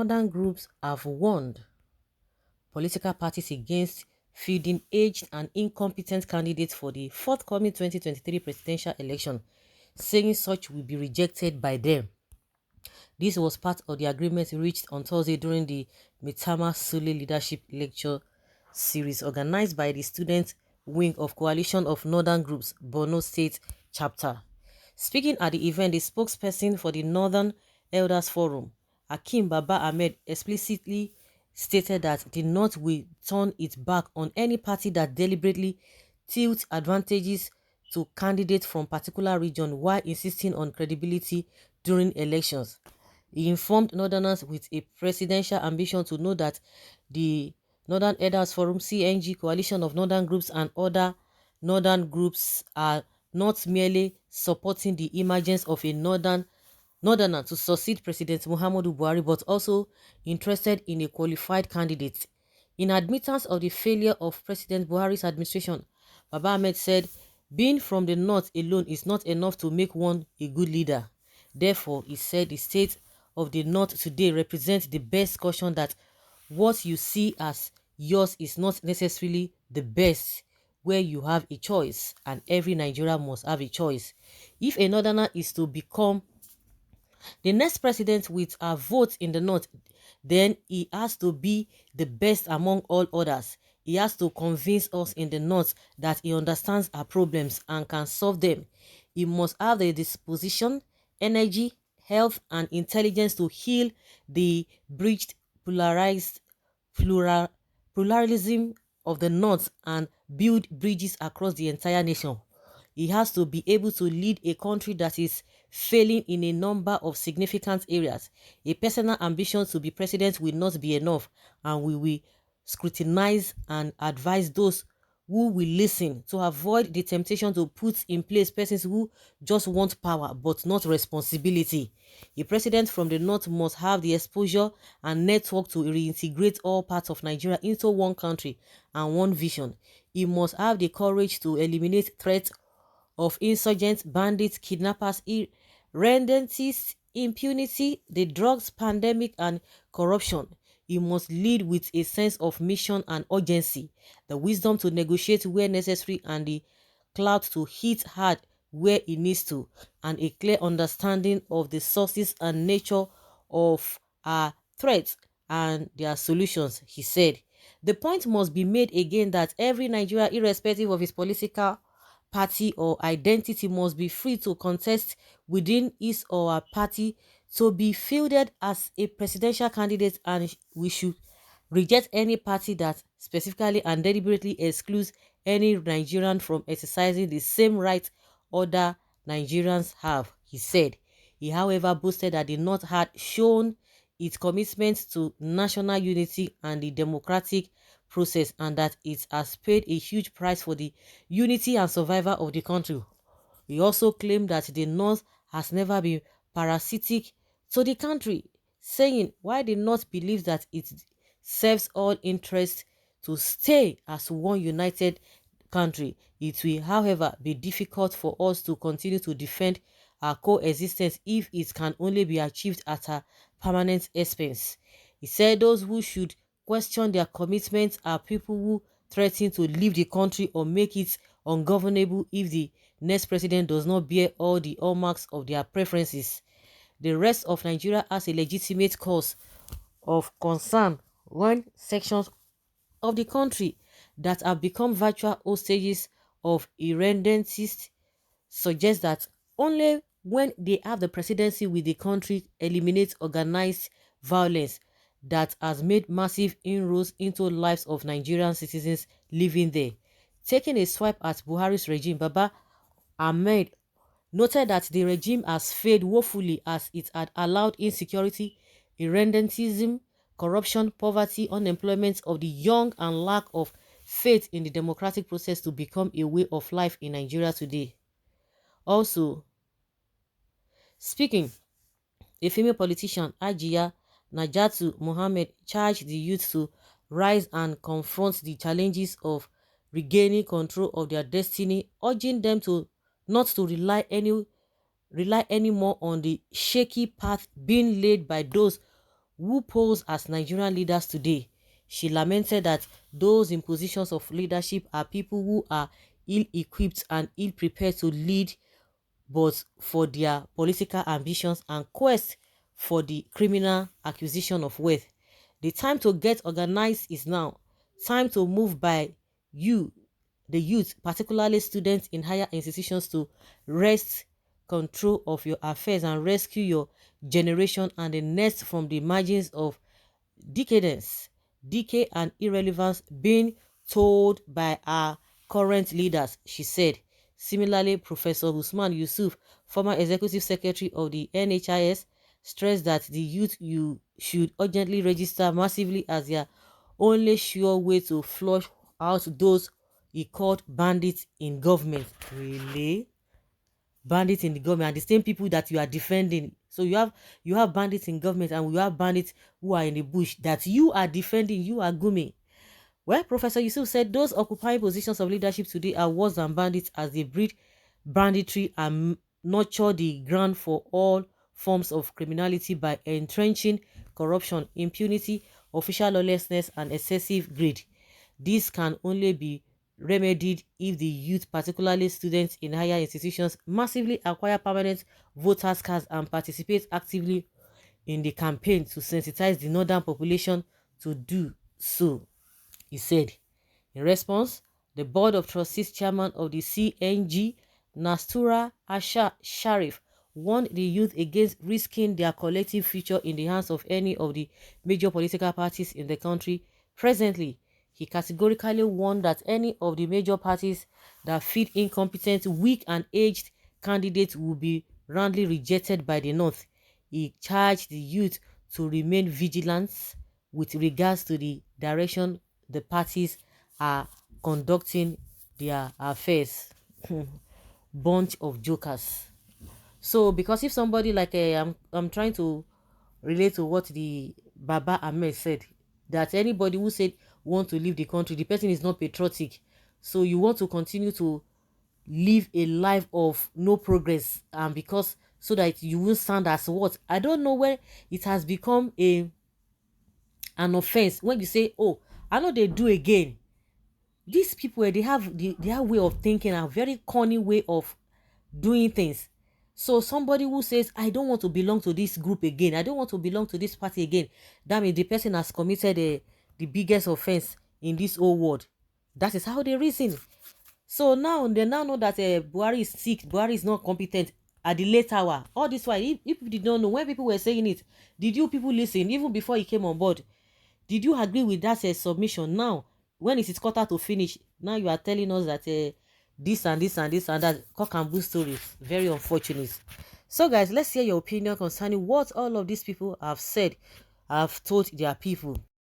northern groups have warned political parties against fielding aged and incompetent candidates for the forthcoming 2023 presidential election, saying such will be rejected by them. This was part of the agreement reached on Thursday during the Mitama Sule Leadership Lecture series organized by the student wing of Coalition of Northern Groups, Borno State Chapter. Speaking at the event, the spokesperson for the Northern Elders Forum, Akim Baba Ahmed, explicitly stated that the North will turn its back on any party that deliberately tilts advantages to candidates from particular region while insisting on credibility during elections. He informed Northerners with a presidential ambition to know that the Northern Elders Forum, CNG, Coalition of Northern Groups and other Northern groups are not merely supporting the emergence of a Northerner to succeed President Muhammadu Buhari, but also interested in a qualified candidate. In admittance of the failure of President Buhari's administration, Baba Ahmed said, being from the north alone is not enough to make one a good leader. Therefore, he said the state of the north today represents the best caution that what you see as yours is not necessarily the best, where you have a choice, and every Nigerian must have a choice. If a northerner is to become the next president with a vote in the north, then he has to be the best among all others. He has to convince us in the north that he understands our problems and can solve them. He must have the disposition, energy, health, and intelligence to heal the breached, polarized pluralism of the north and build bridges across the entire nation. He has to be able to lead a country that is failing in a number of significant areas. A personal ambition to be president will not be enough, and we will scrutinize and advise those who will listen to avoid the temptation to put in place persons who just want power but not responsibility. A president from the north must have the exposure and network to reintegrate all parts of Nigeria into one country and one vision. He must have the courage to eliminate threats of insurgents, bandits, kidnappers, irredentists, impunity, the drugs pandemic, and corruption. He must lead with a sense of mission and urgency, the wisdom to negotiate where necessary, and the clout to hit hard where it needs to, and a clear understanding of the sources and nature of our threats and their solutions, he said. The point must be made again that every Nigerian, irrespective of his political party or identity, must be free to contest within his or her party to be fielded as a presidential candidate, and we should reject any party that specifically and deliberately excludes any Nigerian from exercising the same rights other Nigerians have, he said. He, however, boasted that the North had shown its commitment to national unity and the democratic process, and that it has paid a huge price for the unity and survival of the country. He also claimed that the North has never been parasitic to the country, saying why the North believes that it serves all interests to stay as one united country. It will, however, be difficult for us to continue to defend our coexistence if it can only be achieved at a permanent expense. He said those who should question their commitments are people who threaten to leave the country or make it ungovernable if the next president does not bear all the hallmarks of their preferences. The rest of Nigeria has a legitimate cause of concern when sections of the country that have become virtual hostages of irredentists suggest that only when they have the presidency will the country eliminate organized violence that has made massive inroads into lives of Nigerian citizens living there. Taking a swipe at Buhari's regime, Baba Ahmed noted that the regime has failed woefully as it had allowed insecurity, irredentism, corruption, poverty, unemployment of the young, and lack of faith in the democratic process to become a way of life in Nigeria today. Also, speaking, a female politician, Ajiya Najatu Mohammed, charged the youth to rise and confront the challenges of regaining control of their destiny, urging them to not to rely anymore on the shaky path being laid by those who pose as Nigerian leaders today. She lamented that those in positions of leadership are people who are ill-equipped and ill-prepared to lead, but for their political ambitions and quest for the criminal acquisition of wealth. The time to get organized is now. Time to move by you, the youth, particularly students in higher institutions, to wrest control of your affairs and rescue your generation and the next from the margins of decadence, decay, and irrelevance being told by our current leaders, she said. Similarly, Professor Usman Yusuf, former executive secretary of the NHIS, stressed that the youth you should urgently register massively as their only sure way to flush out those he called bandits in government. Really? Bandits in the government, and the same people that you are defending. So you have bandits in government, and you have bandits who are in the bush that you are defending, you are Gumi. Well, Professor Yusuf said those occupying positions of leadership today are worse than bandits, as they breed banditry and nurture the ground for all forms of criminality by entrenching corruption, impunity, official lawlessness, and excessive greed. This can only be remedied if the youth, particularly students in higher institutions, massively acquire permanent voters' cards and participate actively in the campaign to sensitize the northern population to do so, he said. In response, the Board of Trustees chairman of the CNG, Nastura Asha Sharif, warned the youth against risking their collective future in the hands of any of the major political parties in the country presently. He categorically warned that any of the major parties that feed incompetent, weak, and aged candidates will be roundly rejected by the North. He charged the youth to remain vigilant with regards to the direction the parties are conducting their affairs. Bunch of jokers. So, because if somebody like I'm trying to relate to what the Baba Ahmed said, that anybody who said want to leave the country, the person is not patriotic. So you want to continue to live a life of no progress, and because so that you will stand as what? I don't know where it has become an offense when you say, oh, I know they do again. These people, they have their way of thinking, a very corny way of doing things. So somebody who says, I don't want to belong to this group again, I don't want to belong to this party again, that means the person has committed the biggest offense in this whole world. That is how they reason. So now they now know that Buhari is sick, Buhari is not competent at the late hour. All this while, if people did not know, when people were saying it, did you people listen even before he came on board? Did you agree with that submission? Now, when it is quarter to finish, now you are telling us that this and this and this and that cock and bull stories. Very unfortunate. So, guys, let's hear your opinion concerning what all of these people have said, have told their people.